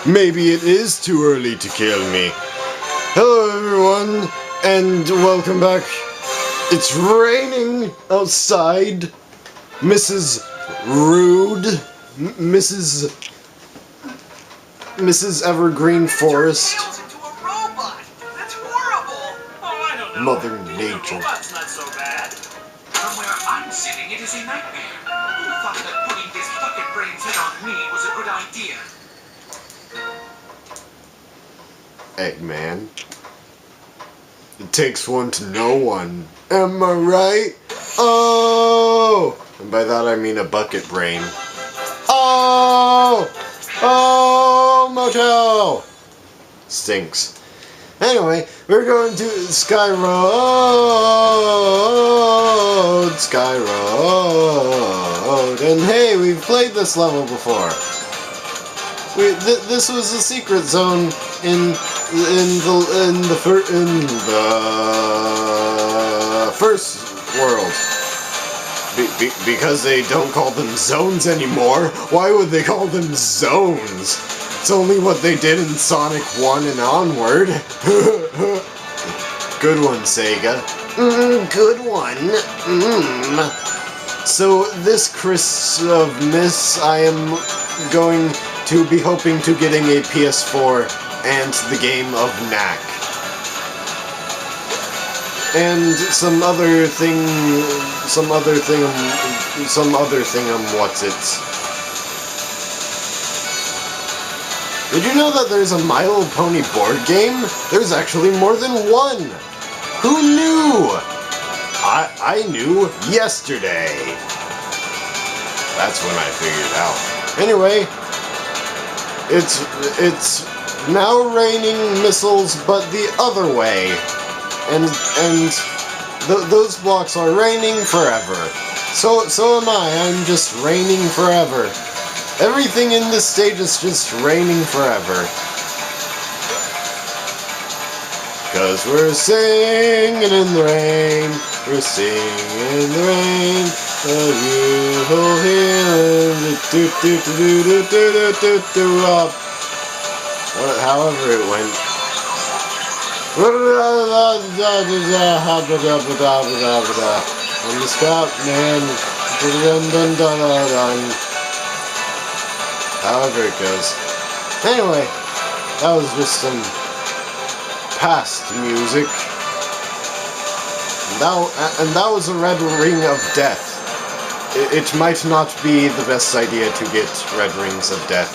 Maybe it is too early to kill me. Hello everyone, and welcome back. It's raining outside. Mrs. Rude, Mrs. Evergreen Forest. Mother Nature. That's not so bad. From where I'm sitting, it is a nightmare. Who thought that putting this bucket brain's head on me was a good idea? Eggman. It takes one to know one. Am I right? Oh! And by that I mean a bucket brain. Oh! Oh, motel! Stinks. Anyway, we're going to Sky Road, and hey, we've played this level before. This was a secret zone in the first world. Because they don't call them zones anymore. Why would they call them zones? It's only what they did in Sonic 1 and onward. Good one, Sega. Good one. So this Christmas, I am going to be hoping to getting a PS4 and the game of Knack. And some other thing, what's-its. Did you know that there's a My Little Pony board game? There's actually more than one! Who knew? I knew yesterday. That's when I figured it out. Anyway, it's now raining missiles, but the other way. And those blocks are raining forever. So am I. I'm just raining forever. Everything in this stage is just raining forever. Cause we're singing in the rain. We're singing in the rain. A beautiful feeling. However it went. On the scrap man. However it goes. Anyway, that was just some past music. And that was a red ring of death. It might not be the best idea to get red rings of death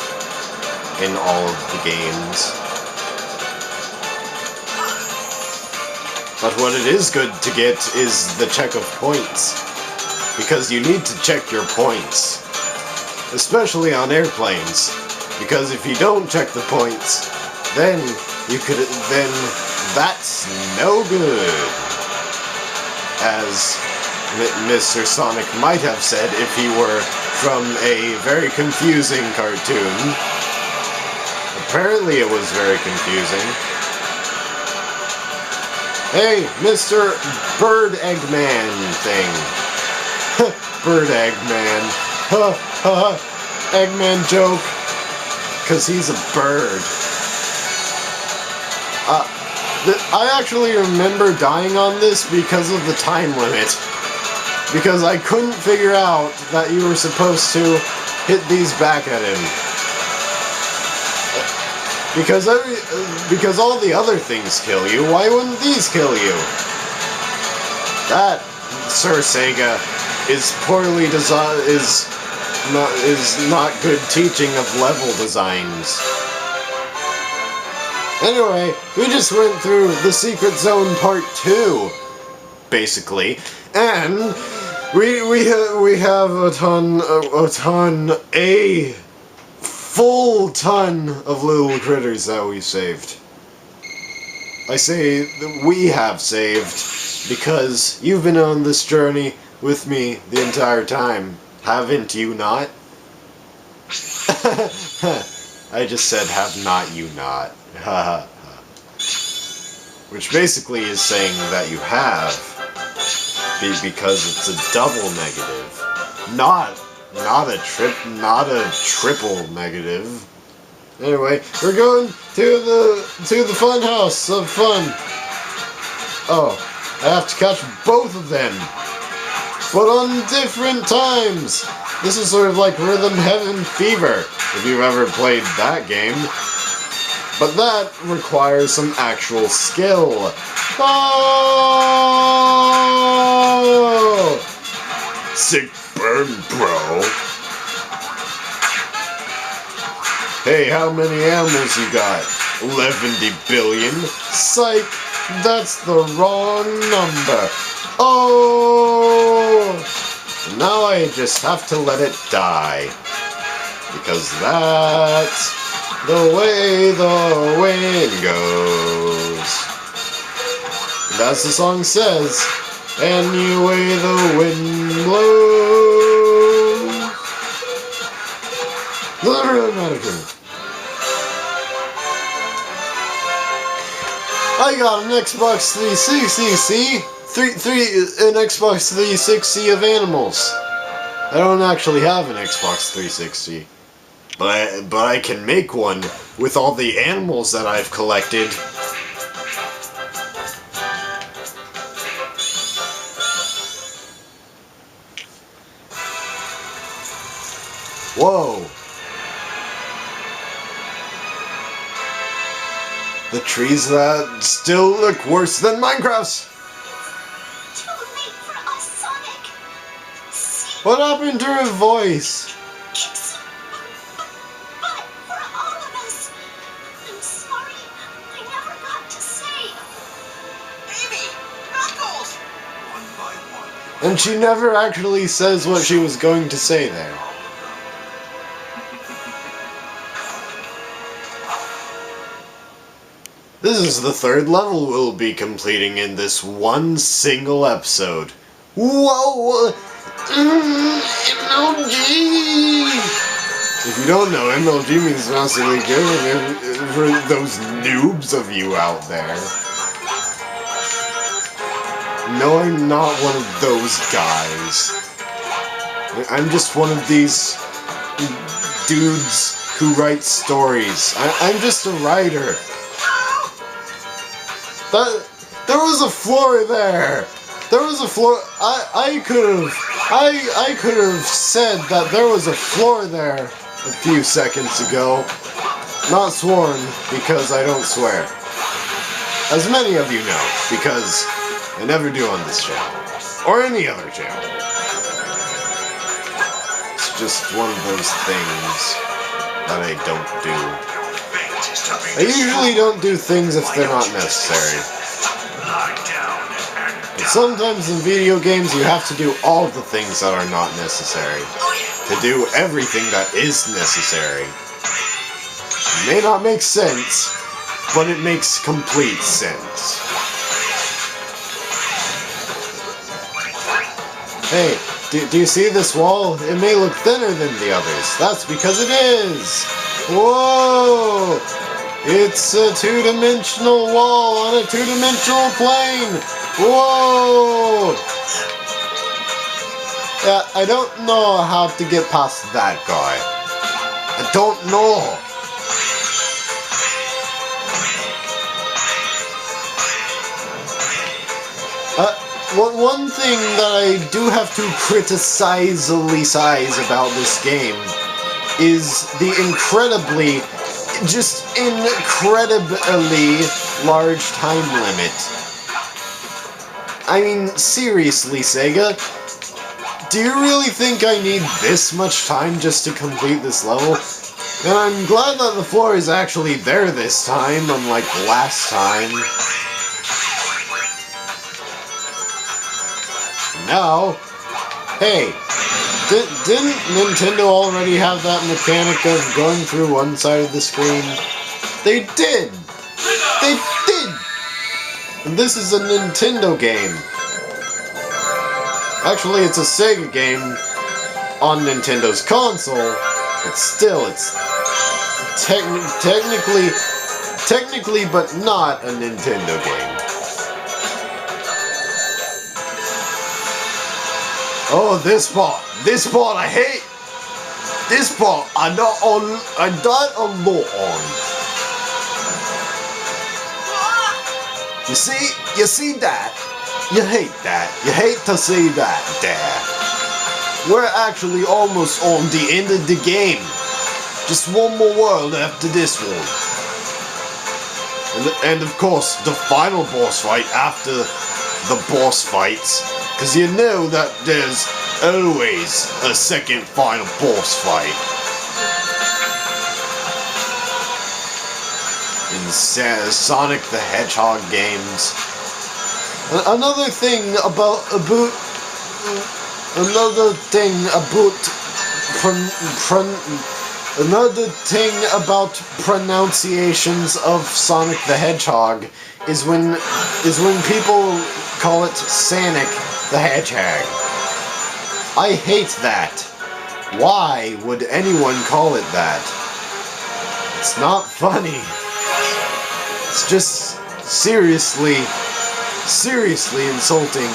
in all of the games. But what it is good to get is the check of points. Because you need to check your points. Especially on airplanes. Because if you don't check the points, then that's no good. As Mr. Sonic might have said if he were from a very confusing cartoon. Apparently it was very confusing. Hey, Mr. Bird Eggman thing. Bird Eggman. Ha ha. Eggman joke. Cause he's a bird. I actually remember dying on this because of the time limit. Because I couldn't figure out that you were supposed to hit these back at him. Because all the other things kill you, why wouldn't these kill you? That, Sir Sega, is poorly designed, is not good teaching of level designs. Anyway, we just went through the Secret Zone Part 2, basically, and we have a full ton of little critters that we saved. I say that we have saved because you've been on this journey with me the entire time, haven't you not? I just said have not you not. Which basically is saying that you have, because it's a double negative, not a triple negative. Anyway, we're going to the fun house of fun. Oh, I have to catch both of them, but on different times. This is sort of like Rhythm Heaven Fever, if you've ever played that game. But that requires some actual skill. Oh! Sick burn, bro. Hey, how many animals you got? 11 billion? Psych, that's the wrong number. Oh! Now I just have to let it die. Because that's the way the wind goes. As the song says, any way the wind blows. Doesn't really matter to me. I got an Xbox 360, see? An Xbox 360 of animals. I don't actually have an Xbox 360. But I can make one with all the animals that I've collected. Whoa! The trees that still look worse than Minecraft's! Too late for us, Sonic! See? What happened to her voice? It's... But for all of us! I'm sorry, I never got to say... Amy! Knuckles! One by one. And she never actually says what she was going to say there. This is the third level we'll be completing in this one single episode. Whoa! MLG! If you don't know, MLG means massively good for those noobs of you out there. No, I'm not one of those guys. I'm just one of these dudes who write stories. I'm just a writer. There was a floor there. There was a floor. I could have said that there was a floor there a few seconds ago. Not sworn because I don't swear. As many of you know, because I never do on this channel or any other channel. It's just one of those things that I don't do. I usually don't do things if they're not necessary. But sometimes in video games you have to do all the things that are not necessary to do everything that is necessary. It may not make sense, but it makes complete sense. Hey, do you see this wall? It may look thinner than the others. That's because it is! Whoa! It's a two-dimensional wall on a two-dimensional plane! Whoa! Yeah, I don't know how to get past that guy. I don't know. One thing that I do have to criticize about this game is the just incredibly large time limit. I mean, seriously, Sega, do you really think I need this much time just to complete this level? And I'm glad that the floor is actually there this time, unlike last time. Now, hey, didn't Nintendo already have that mechanic of going through one side of the screen? They did! They did! And this is a Nintendo game. Actually, it's a Sega game on Nintendo's console, but still, it's technically, but not a Nintendo game. Oh, this part I hate! This part I died a lot on. You see that? You hate that. You hate to see that, Dad. We're actually almost on the end of the game. Just one more world after this one. And of course, the final boss fight after the boss fights. Because you know that there's always a second final boss fight. In Sonic the Hedgehog games. Another thing about pronunciations of Sonic the Hedgehog is when people call it Sonic the Hedgehog. I hate that. Why would anyone call it that? It's not funny. It's just seriously insulting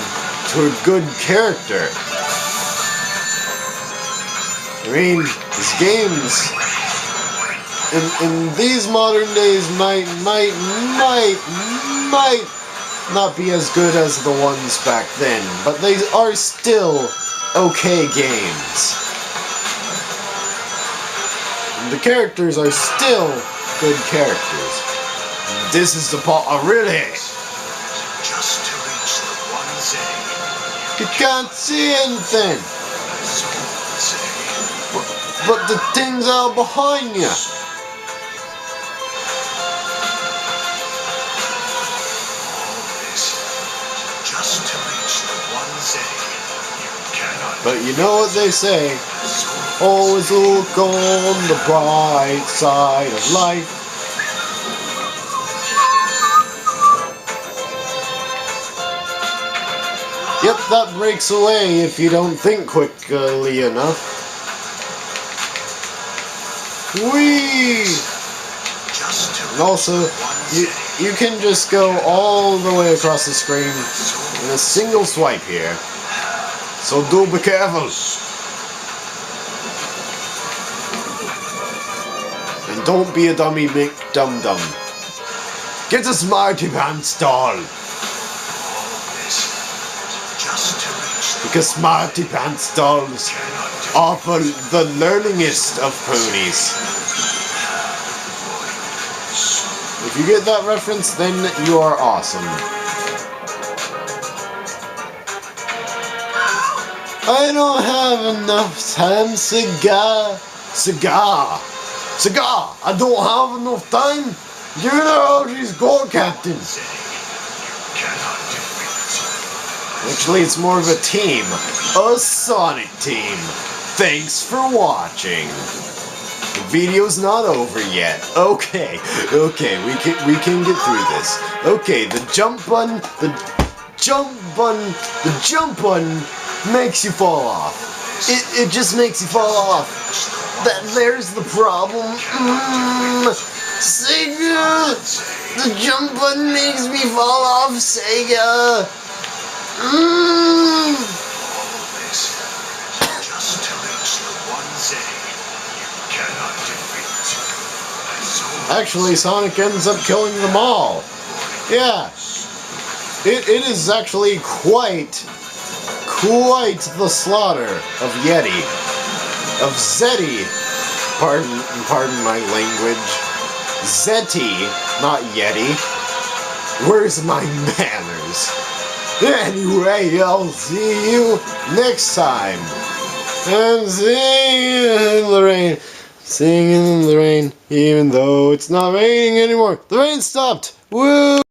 to a good character. I mean, these games in these modern days might not be as good as the ones back then, but they are still okay games. And the characters are still good characters. This is the part I really hate. Just to reach the one thing. You can't see anything. But the things are behind you. Just to reach the one thing. You cannot. But you know what they say. Always look on the bright side of life. Yep, that breaks away if you don't think quickly enough. Whee! And also, you can just go all the way across the screen in a single swipe here. So do be careful. And don't be a dummy dum-dum. Get a Smarty Pants doll. Because Smarty Pants dolls offer the learningest of ponies. If you get that reference, then you are awesome. I don't have enough time, cigar. I don't have enough time. You know how she's going, Captain. Actually, it's more of a team. A Sonic team. Thanks for watching. The video's not over yet. Okay, we can get through this. Okay, the jump button makes you fall off. It just makes you fall off. There's the problem. Sega! The jump button makes me fall off, Sega! Just to reach the one thing you cannot defeat. Actually, Sonic ends up killing them all. Yeah. It is actually quite the slaughter of Yeti. Of Zeti. Pardon my language. Zeti, not Yeti. Where's my manners? Anyway, I'll see you next time. I'm singing in the rain. Singing in the rain, even though it's not raining anymore. The rain stopped. Woo!